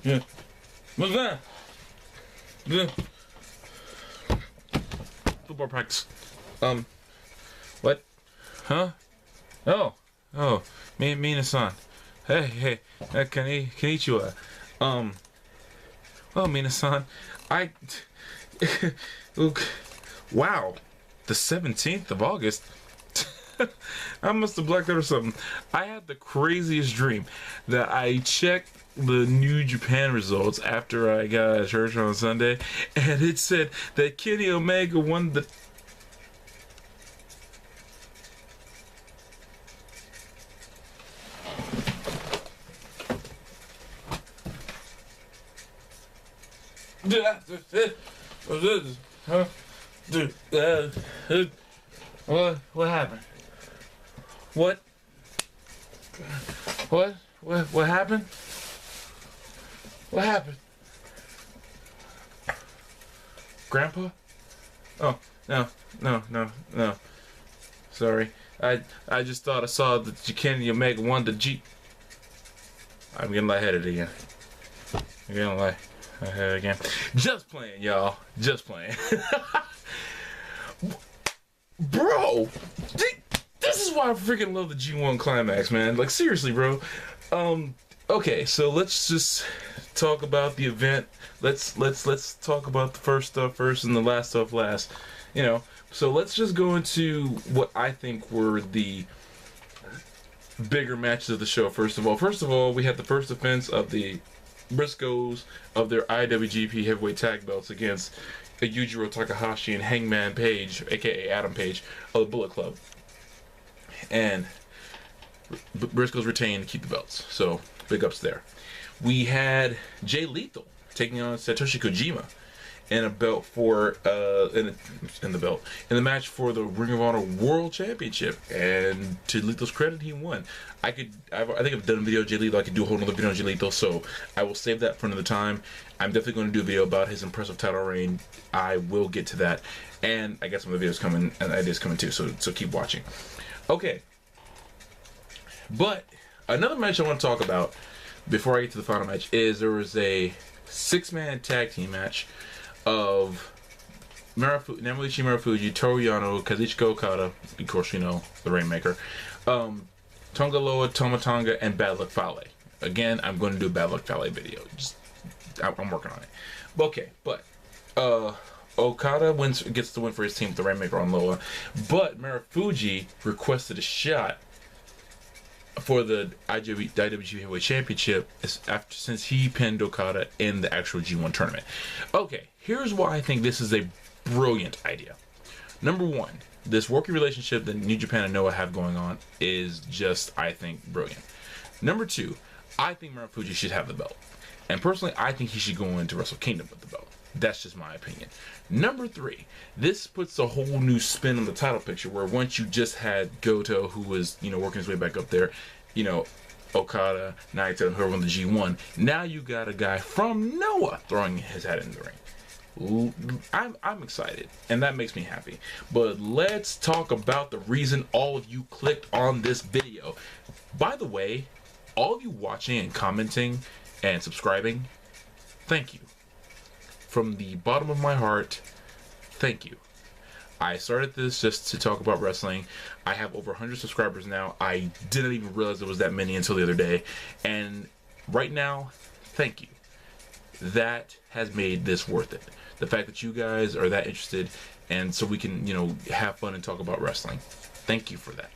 Yeah. What's that? Yeah. Football practice. What? Huh? Oh. Oh. Minasan. Hey. Konnichiwa. Well, Minasan, I... Wow. The 17th of August? I must have blacked out or something. I had the craziest dream that I checked the New Japan results after I got out of church on Sunday, and it said that Kenny Omega won the... Huh? Dude, what happened? What happened? What happened? Grandpa? Oh, no. Sorry. I just thought I saw that Kenny Omega won the G... I'm getting lightheaded again. Just playing, y'all. Just playing. Bro! This is why I freaking love the G1 Climax, man. Like, seriously, bro. Okay, so let's just talk about the event. Let's talk about the first stuff first and the last stuff last. You know, so let's just go into what I think were the bigger matches of the show. First of all, we had the first defense of the Briscoes of their IWGP Heavyweight Tag Belts against Yujiro Takahashi and Hangman Page, aka Adam Page, of the Bullet Club. And Briscoes retained to keep the belts, so big ups there. We had Jay Lethal taking on Satoshi Kojima in a belt for in the match for the Ring of Honor World Championship, and to Lethal's credit, he won. I think I've done a video of Jay Lethal. I could do a whole other video on Jay Lethal, so I will save that for another time. I'm definitely going to do a video about his impressive title reign. I will get to that, and I got some of the videos coming and ideas coming too. So keep watching. Okay, but another match I want to talk about before I get to the final match is there was a 6-man tag team match of Naruichi Marufuji, Toru Yano, Kazuchika Okada, of course you know, the Rainmaker, Tonga Loa, Tama Tonga, and Bad Luck Fale. Again, I'm going to do a Bad Luck Fale video. I'm working on it. Okay, but Okada gets the win for his team with the Rainmaker on Loa, but Marufuji requested a shot for the IWGP Heavyweight Championship since he pinned Okada in the actual G1 tournament. Okay, here's why I think this is a brilliant idea. Number one, this working relationship that New Japan and Noah have going on is just, I think, brilliant. Number two, I think Marufuji should have the belt. And personally, I think he should go into Wrestle Kingdom with the belt. That's just my opinion. Number three, this puts a whole new spin on the title picture, where once you just had Goto, who was, working his way back up there, Okada, Naito, and whoever on the G1, now you got a guy from Noah throwing his hat in the ring. I'm excited, and that makes me happy. But let's talk about the reason all of you clicked on this video. By the way, all of you watching and commenting and subscribing, thank you. From the bottom of my heart, thank you. I started this just to talk about wrestling. I have over 100 subscribers now. I didn't even realize there was that many until the other day. And right now, thank you. That has made this worth it. The fact that you guys are that interested, and so we can, have fun and talk about wrestling. Thank you for that.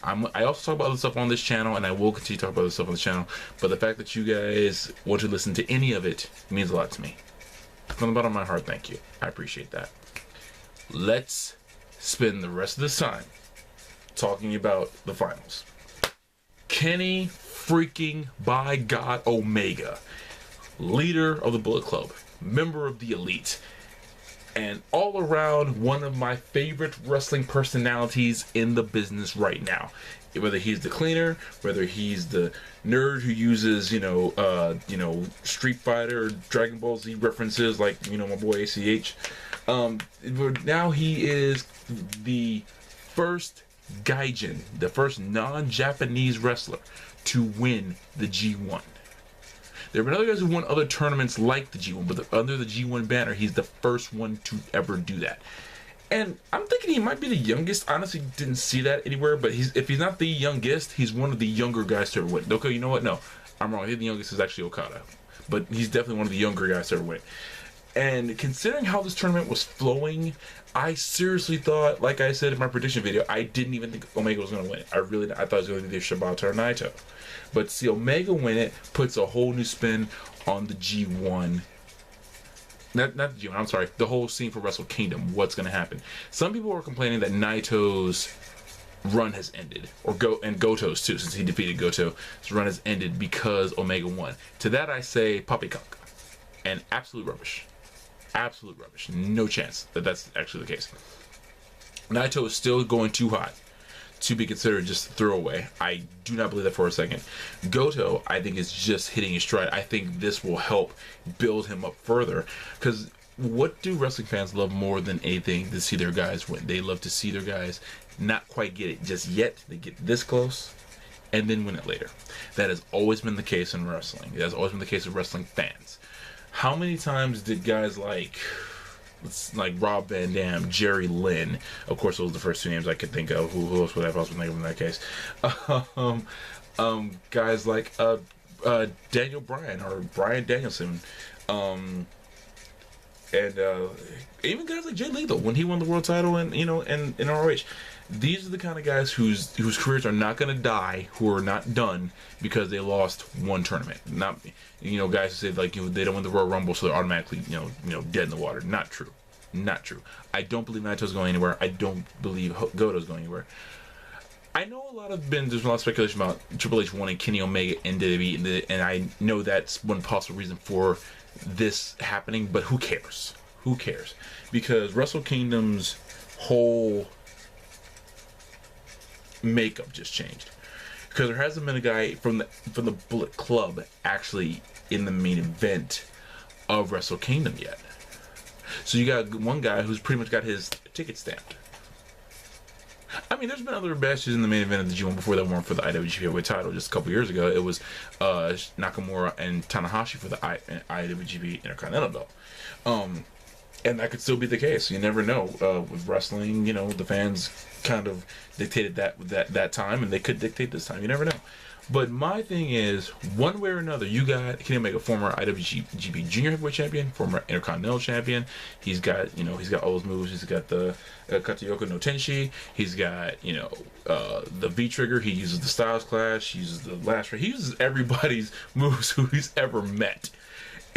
I also talk about other stuff on this channel, and I will continue to talk about other stuff on this channel. But the fact that you guys want to listen to any of it means a lot to me. From the bottom of my heart, thank you. I appreciate that. Let's spend the rest of this time talking about the finals. Kenny freaking by God Omega, leader of the Bullet Club, member of the Elite, and all around one of my favorite wrestling personalities in the business right now. Whether he's the cleaner, whether he's the nerd who uses, Street Fighter or Dragon Ball Z references like, my boy ACH. Now he is the first Gaijin, the first non-Japanese wrestler to win the G1. There have been other guys who won other tournaments like the G1, but under the G1 banner, he's the first one to ever do that. And I'm thinking he might be the youngest. Honestly, didn't see that anywhere, but if he's not the youngest, he's one of the younger guys to ever win. Okay, you know what? No, I'm wrong. I think the youngest is actually Okada, but he's definitely one of the younger guys to ever win. And considering how this tournament was flowing, I seriously thought, like I said in my prediction video, I didn't even think Omega was going to win it. I thought it was going to be Shibata or Naito. But to see Omega win it puts a whole new spin on the G1. Not the G1, I'm sorry. The whole scene for Wrestle Kingdom. What's going to happen? Some people were complaining that Naito's run has ended. And Goto's too, since he defeated Goto. His run has ended because Omega won. To that I say poppycock. And absolute rubbish. Absolute rubbish. No chance that that's actually the case. Naito is still going too hot to be considered just a throwaway. I do not believe that for a second. Goto, I think, is just hitting his stride. I think this will help build him up further. Because what do wrestling fans love more than anything? To see their guys win. They love to see their guys not quite get it just yet. They get this close and then win it later. That has always been the case in wrestling. It has always been the case with wrestling fans. How many times did guys like Rob Van Dam, Jerry Lynn, of course those are the first two names I could think of, who else would I possibly think of in that case, guys like Daniel Bryan or Bryan Danielson, and even guys like Jay Lethal when he won the world title in ROH. These are the kind of guys whose careers are not going to die, who are not done because they lost one tournament. Not, guys who say like they don't win the Royal Rumble, so they're automatically dead in the water. Not true. Not true. I don't believe Naito's going anywhere. I don't believe Goto's going anywhere. I know there's been a lot of speculation about Triple H wanting Kenny Omega in WWE, and I know that's one possible reason for this happening. But who cares? Who cares? Because Wrestle Kingdom's whole makeup just changed, because there hasn't been a guy from the Bullet Club actually in the main event of Wrestle Kingdom yet. So you got one guy who's pretty much got his ticket stamped. I mean, there's been other matches in the main event of the G1 before that weren't for the IWGP Heavyweight title. Just a couple years ago, it was Nakamura and Tanahashi for the IWGP Intercontinental belt. And that could still be the case. You never know. With wrestling, the fans kind of dictated that time, and they could dictate this time. You never know. But my thing is, one way or another, you got Kenny Omega, former IWGP Junior Heavyweight Champion, former Intercontinental Champion. He's got all those moves. He's got the Katayoko no Tenshi. He's got the V trigger. He uses the Styles Clash. He uses the Last Ray. He uses everybody's moves who he's ever met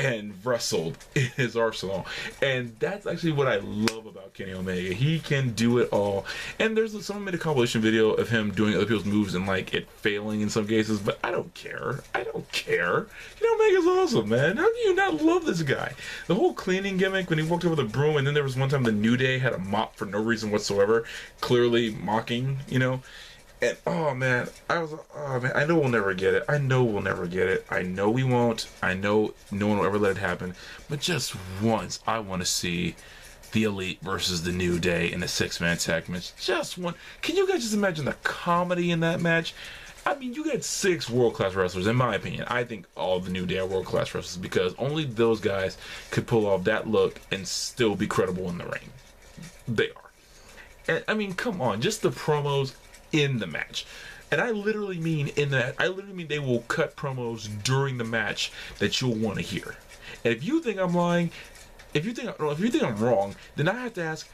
and wrestled in his arsenal. And that's actually what I love about Kenny Omega. He can do it all. And someone made a compilation video of him doing other people's moves and it failing in some cases, but I don't care. I don't care. Kenny Omega's awesome, man. How can you not love this guy? The whole cleaning gimmick when he walked over the broom, and then there was one time the New Day had a mop for no reason whatsoever, clearly mocking, And oh man, I know we'll never get it. I know we'll never get it. I know we won't. I know no one will ever let it happen. But just once, I want to see the Elite versus the New Day in a 6-man tag match. Just one. Can you guys just imagine the comedy in that match? I mean, you get 6 world-class wrestlers, in my opinion. I think all the New Day are world-class wrestlers because only those guys could pull off that look and still be credible in the ring. They are. And I mean, come on, just the promos in the match. And I literally mean in that. I literally mean they will cut promos during the match that you'll want to hear. And if you think I'm lying, if you think I'm wrong, then I have to ask,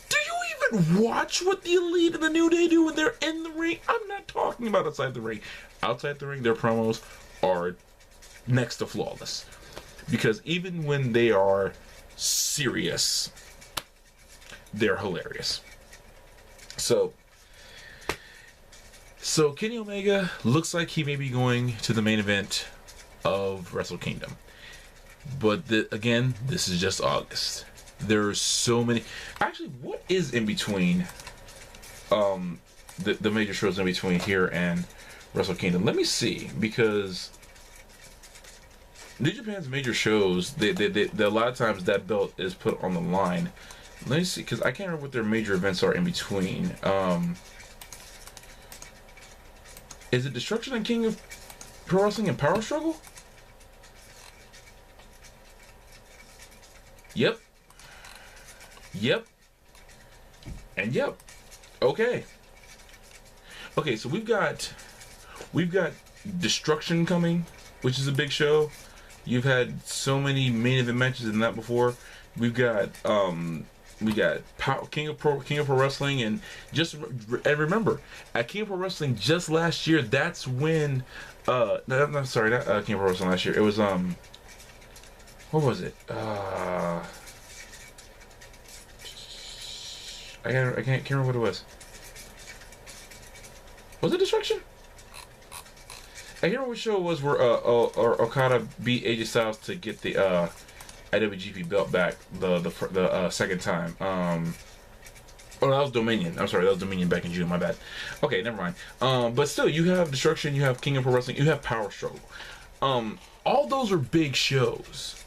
do you even watch what the Elite and the New Day do when they're in the ring? I'm not talking about outside the ring. Outside the ring, their promos are next to flawless. Because even when they are serious, they're hilarious. So Kenny Omega looks like he may be going to the main event of Wrestle Kingdom. But again, this is just August. There's so many. Actually, what is in between the major shows in between here and Wrestle Kingdom? Let me see, because New Japan's major shows, they a lot of times that belt is put on the line. Let me see, because I can't remember what their major events are in between. Is it Destruction and King of Pro Wrestling and Power Struggle? Yep. Yep. And yep. Okay. Okay, so we've got Destruction coming, which is a big show. You've had so many main event matches in that before. We got King of Pro Wrestling, and remember, at King of Pro Wrestling just last year, that's when no, I'm sorry, not King of Pro Wrestling last year. It was what was it? I can't remember what it was. Was it Destruction? I can't remember what show it was where Okada beat AJ Styles to get the IWGP belt back the second time. Oh, that was Dominion. I'm sorry, that was Dominion back in June. My bad. Okay, never mind. But still, you have Destruction, you have King of Pro Wrestling, you have Power Struggle. All those are big shows.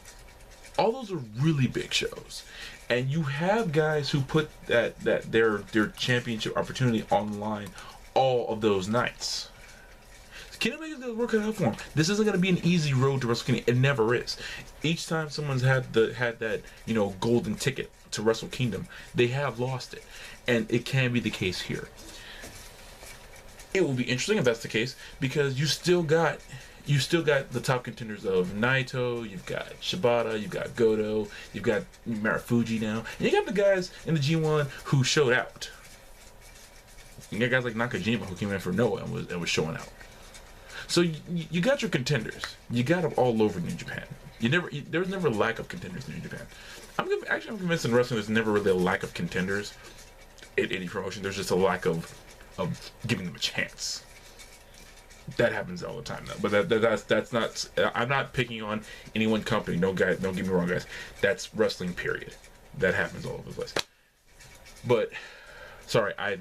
All those are really big shows, and you have guys who put their championship opportunity on the line all of those nights. Kenny Omega's gonna work it out for him. This isn't gonna be an easy road to Wrestle Kingdom. It never is. Each time someone's had that golden ticket to Wrestle Kingdom, they have lost it, and it can be the case here. It will be interesting if that's the case, because you still got the top contenders of Naito, you've got Shibata, you've got Goto, you've got Marufuji now, and you got the guys in the G1 who showed out. You got guys like Nakajima who came in for Noah and was showing out. So you got your contenders. You got them all over New Japan. There was never a lack of contenders in New Japan. I'm convinced in wrestling there's never really a lack of contenders in any promotion. There's just a lack of giving them a chance. That happens all the time, though. But that's not. I'm not picking on any one company. No, guys, don't get me wrong, guys. That's wrestling. Period. That happens all over the place. But sorry, I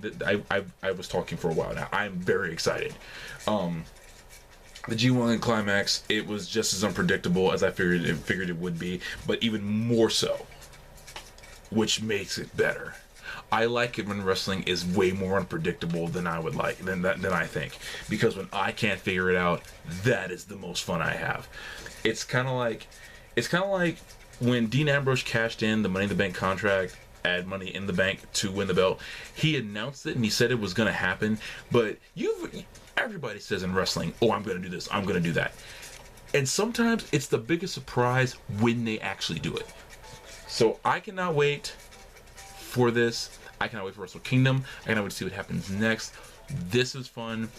was talking for a while now. I'm very excited. The G1 and Climax, it was just as unpredictable as I figured it would be, but even more so, which makes it better. I like it when wrestling is way more unpredictable than I would like, than I think, because when I can't figure it out, that is the most fun I have. It's kind of like when Dean Ambrose cashed in the Money in the Bank contract, add Money in the Bank to win the belt. He announced it and he said it was going to happen, but everybody says in wrestling, oh, I'm going to do this, I'm going to do that. And sometimes it's the biggest surprise when they actually do it. So I cannot wait for this. I cannot wait for Wrestle Kingdom. I cannot wait to see what happens next. This is fun.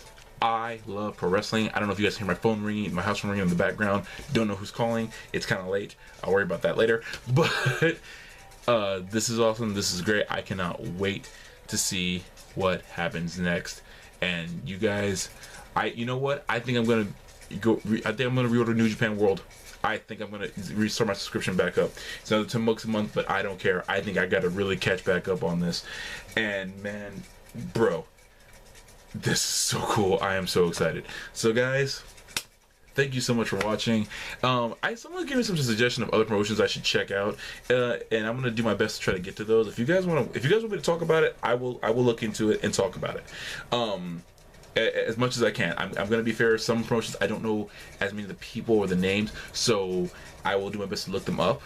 I love pro wrestling. I don't know if you guys hear my phone ringing, my house phone ringing in the background. Don't know who's calling. It's kind of late. I'll worry about that later. But this is awesome. This is great. I cannot wait to see what happens next. And you guys, you know what? I think I'm gonna reorder New Japan World. I think I'm gonna restart my subscription back up. It's another $10 a month, but I don't care. I think I gotta really catch back up on this. And man, bro, this is so cool. I am so excited. So guys, thank you so much for watching. Someone gave me some suggestion of other promotions I should check out, and I'm gonna do my best to try to get to those. If you guys want me to talk about it, I will look into it and talk about it. As much as I can. I'm gonna be fair. Some promotions I don't know as many of the people or the names, so I will do my best to look them up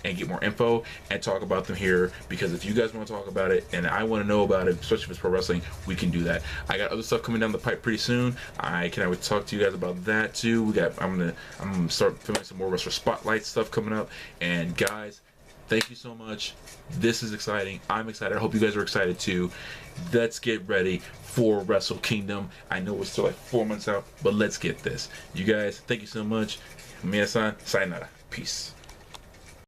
and get more info and talk about them here, because if you guys want to talk about it and I want to know about it, especially if it's pro wrestling, we can do that. I got other stuff coming down the pipe pretty soon. I cannot wait to talk to you guys about that too. I'm gonna start filming some more Wrestler Spotlight stuff coming up. And guys, thank you so much. This is exciting. I'm excited. I hope you guys are excited too. Let's get ready for Wrestle Kingdom. I know it's still like 4 months out, but let's get this. You guys, thank you so much. Minasan, sayonara. Peace.